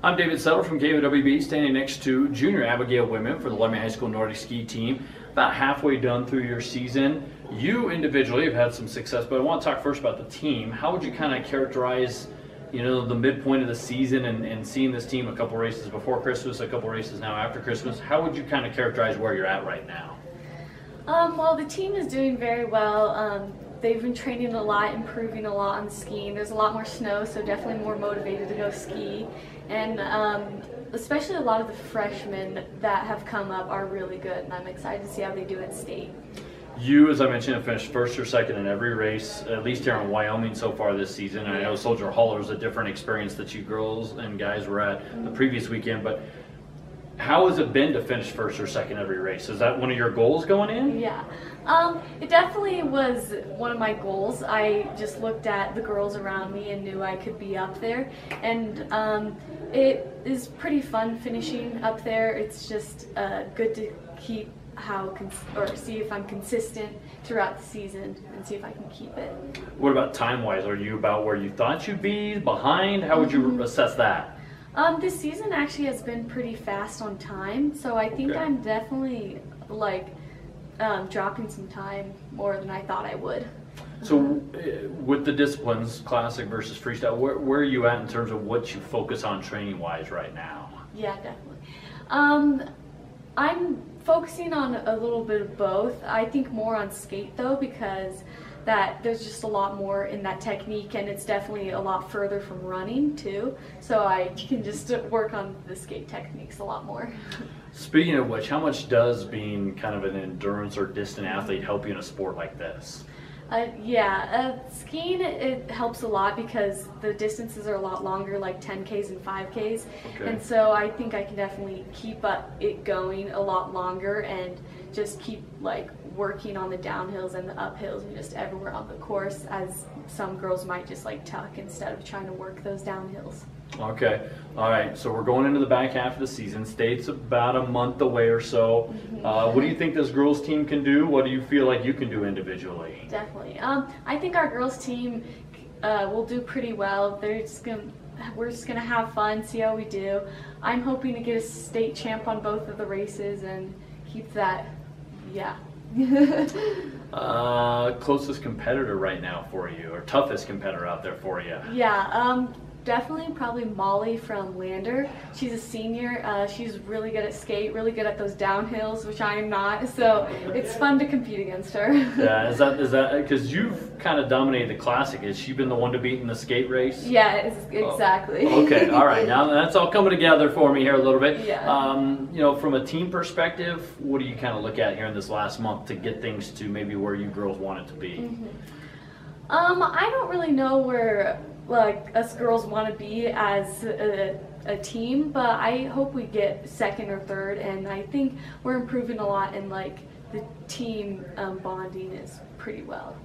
I'm David Settle from KOWB, standing next to junior Abigail Whitman for the Laramie High School Nordic ski team. About halfway done through your season. You individually have had some success, but I want to talk first about the team. How would you kind of characterize, the midpoint of the season and seeing this team a couple races before Christmas, a couple races now after Christmas? How would you kind of characterize where you're at right now? Well, the team is doing very well. They've been training a lot, improving a lot on skiing. There's a lot more snow, so definitely more motivated to go ski. And especially a lot of the freshmen that have come up are really good, and I'm excited to see how they do at state. You, as I mentioned, have finished first or second in every race, at least here in Wyoming so far this season. I know Soldier Hollow is a different experience that you girls and guys were at the previous weekend, but how has it been to finish first or second every race? Is that one of your goals going in? Yeah, it definitely was one of my goals. I just looked at the girls around me and knew I could be up there, and it is pretty fun finishing up there. It's just good to keep see if I'm consistent throughout the season and see if I can keep it. What about time-wise? Are you about where you thought you'd be, behind? How would you assess that? This season actually has been pretty fast on time, so I think I'm definitely dropping some time more than I thought I would. So with the disciplines, classic versus freestyle, where are you at in terms of what you focus on training-wise right now? Yeah, definitely. I'm focusing on a little bit of both. I think more on skate though, because there's just a lot more in that technique, and it's definitely a lot further from running too, so I can just work on the skate techniques a lot more. Speaking of which, how much does being kind of an endurance or distant athlete help you in a sport like this? Skiing, it helps a lot because the distances are a lot longer, like 10Ks and 5Ks, and so I think I can definitely keep it going a lot longer and just keep working on the downhills and the uphills and just everywhere on the course, as some girls might just tuck instead of trying to work those downhills. Okay, all right, so we're going into the back half of the season. State's about a month away or so. What do you think this girls team can do? What do you feel like you can do individually? Definitely. I think our girls team will do pretty well. We're just gonna have fun, see how we do. I'm hoping to get a state champ on both of the races and keep that, Closest competitor right now for you, or toughest competitor out there for you? Definitely probably Molly from Lander. She's a senior. She's really good at skate, really good at those downhills, which I am not, so it's fun to compete against her. Yeah, is that because you've kind of dominated the classic? Has she been the one to beat in the skate race? Yeah, exactly. Oh, okay, all right, now that's all coming together for me here a little bit. Yeah. From a team perspective, what do you kind of look at here in this last month to get things to maybe where you girls want it to be? I don't really know where us girls want to be as a team, but I hope we get second or third, and I think we're improving a lot, and the team bonding is pretty well.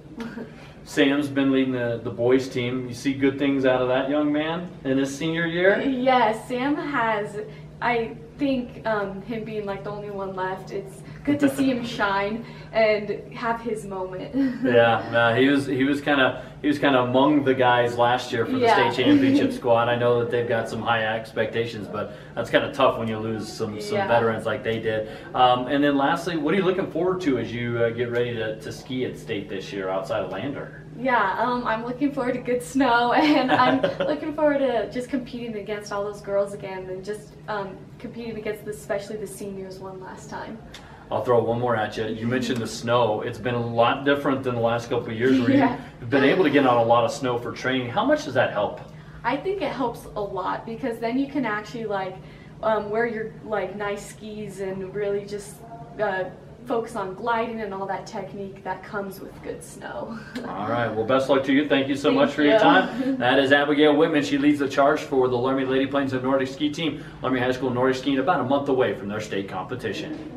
Sam's been leading the boys team. You see good things out of that young man in his senior year? Yes, Sam has. I think him being the only one left, it's good to see him shine and have his moment. Yeah, he was kind of among the guys last year for the state championship squad. I know that they've got some high expectations, but that's kind of tough when you lose some veterans like they did. And then lastly, what are you looking forward to as you get ready to ski at state this year outside of Lander? I'm looking forward to good snow, and I'm looking forward to just competing against all those girls again, and just competing against especially the seniors one last time. I'll throw one more at you. You mentioned the snow. It's been a lot different than the last couple of years where you've been able to get on a lot of snow for training. How much does that help? I think it helps a lot, because then you can actually wear your nice skis and really just focus on gliding and all that technique that comes with good snow. All right, well, best luck to you. Thank you so much for your time. That is Abigail Whitman. She leads the charge for the Laramie Lady Plains and Nordic ski team. Laramie High School Nordic skiing about a month away from their state competition.